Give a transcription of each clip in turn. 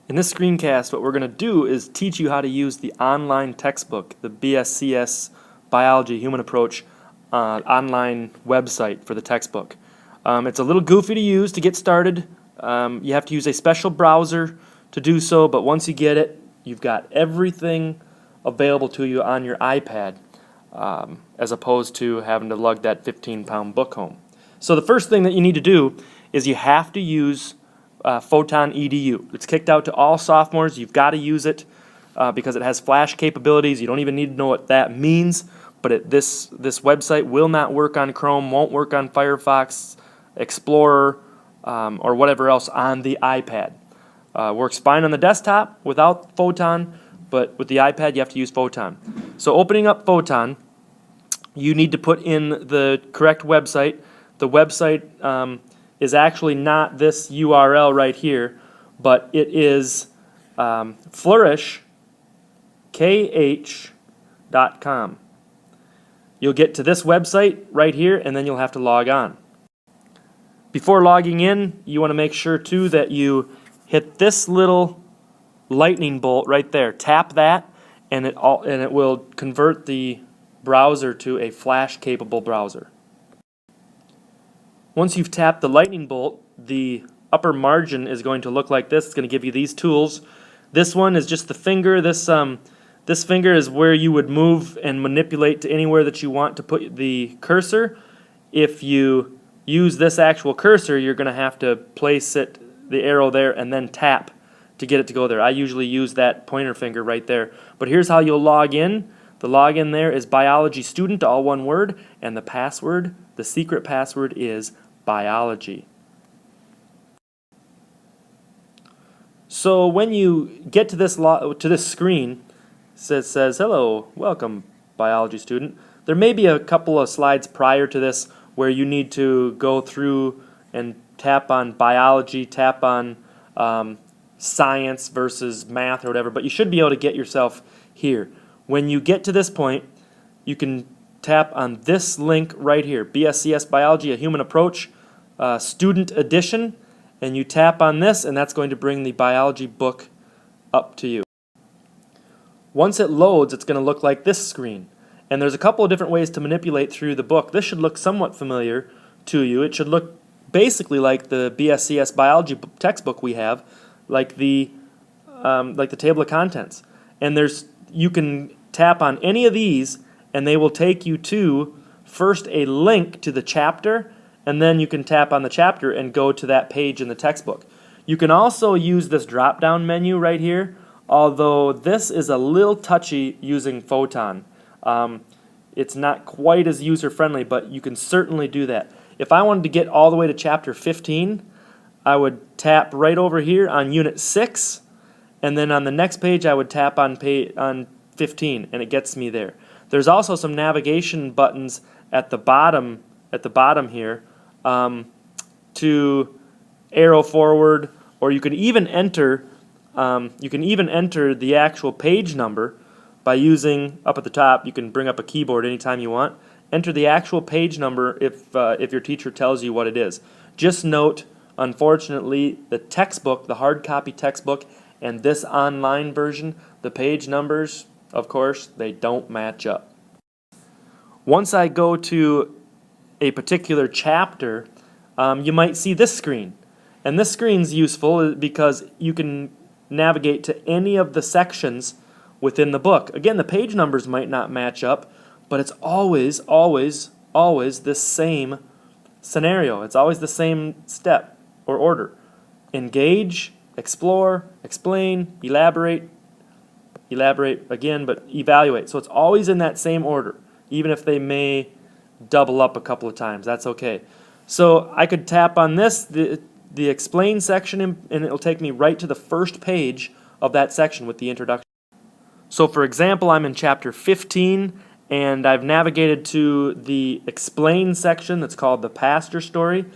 In this screencast, what we're going to do is teach you how to use the online textbook, the BSCS Biology Human Approach online website for the textbook. It's a little goofy to use to get started. You have to use a special browser to do so, but once you get it, you've got everything available to you on your iPad, as opposed to having to lug that 15-pound book home. So the first thing that you need to do is you have to use Photon EDU. It's kicked out to all sophomores. You've got to use it because it has flash capabilities. You don't even need to know what that means, but this website will not work on Chrome, won't work on Firefox, Explorer, or whatever else on the iPad. Works fine on the desktop without Photon, but with the iPad you have to use Photon. So opening up Photon, you need to put in the correct website. The website is actually not this URL right here, but it is flourishkh.com. You'll get to this website right here, and then you'll have to log on. Before logging in, you want to make sure too that you hit this little lightning bolt right there. Tap that, and it will convert the browser to a flash-capable browser. Once you've tapped the lightning bolt, the upper margin is going to look like this. It's going to give you these tools. This one is just the finger. This finger is where you would move and manipulate to anywhere that you want to put the cursor. If you use this actual cursor, you're going to have to place the arrow there and then tap to get it to go there. I usually use that pointer finger right there. But here's how you'll log in. The login there is biology student, all one word, and the password, the secret password, is biology. So when you get to this screen, it says, "Hello, welcome, biology student." There may be a couple of slides prior to this where you need to go through and tap on biology, tap on science versus math or whatever, but you should be able to get yourself here. When you get to this point, you can tap on this link right here, BSCS Biology, a Human Approach, Student Edition, and you tap on this, and that's going to bring the biology book up to you. Once it loads, it's going to look like this screen. And there's a couple of different ways to manipulate through the book. This should look somewhat familiar to you. It should look basically like the BSCS Biology textbook we have, like the table of contents. And you can tap on any of these, and they will take you to first a link to the chapter, and then you can tap on the chapter and go to that page in the textbook. You can also use this drop-down menu right here, although this is a little touchy using Photon. It's not quite as user-friendly, but you can certainly do that. If I wanted to get all the way to chapter 15, I would tap right over here on Unit 6, and then on the next page I would tap on 15, and it gets me there. There's also some navigation buttons at the bottom here to arrow forward, or you can even enter the actual page number by using up at the top. You can bring up a keyboard anytime you want. Enter the actual page number if your teacher tells you what it is. Just note, unfortunately, the textbook, the hard copy textbook, and this online version, the page numbers, of course, they don't match up. Once I go to a particular chapter, you might see this screen. And this screen's useful because you can navigate to any of the sections within the book. Again, the page numbers might not match up, but it's always, always, always the same scenario. It's always the same step or order. Engage, explore, explain, elaborate again, but evaluate. So it's always in that same order, even if they may double up a couple of times. That's okay. So I could tap on this, the explain section, and it'll take me right to the first page of that section with the introduction. So for example, I'm in chapter 15, and I've navigated to the explain section that's called the pasture story.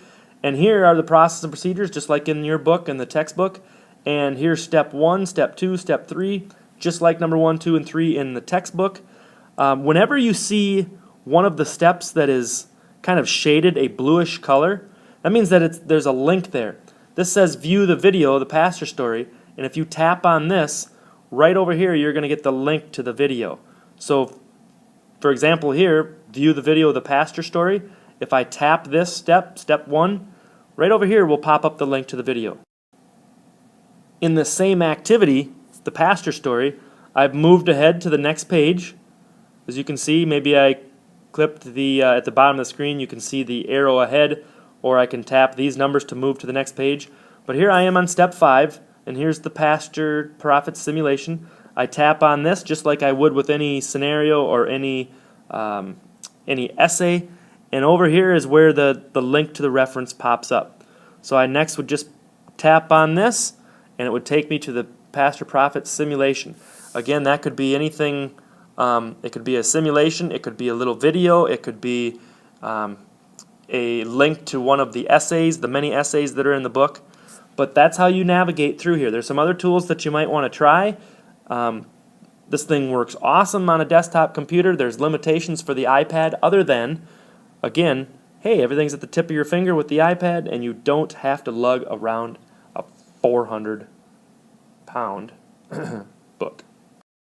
And here are the process and procedures, just like in your book and the textbook. And here's step 1, step 2, step 3, just like number 1, 2, and 3 in the textbook. Whenever you see one of the steps that is kind of shaded a bluish color, that means that there's a link there. This says view the video, the pasture story, And if you tap on this, right over here, you're going to get the link to the video. So, for example here, view the video of the pasture story. If I tap this step 1, right over here will pop up the link to the video. In the same activity, the pasture story, I've moved ahead to the next page. As you can see, maybe I clipped at the bottom of the screen, you can see the arrow ahead, or I can tap these numbers to move to the next page. But here I am on step 5, and here's the pasture profit simulation. I tap on this just like I would with any scenario or any essay, and over here is where the link to the reference pops up. So I next would just tap on this, and it would take me to the pasture profit simulation. Again, that could be anything. It could be a simulation, it could be a little video, it could be a link to one of the essays, the many essays that are in the book. But that's how you navigate through here. There's some other tools that you might want to try. This thing works awesome on a desktop computer. There's limitations for the iPad other than, again, hey, everything's at the tip of your finger with the iPad, and you don't have to lug around a 400-pound book.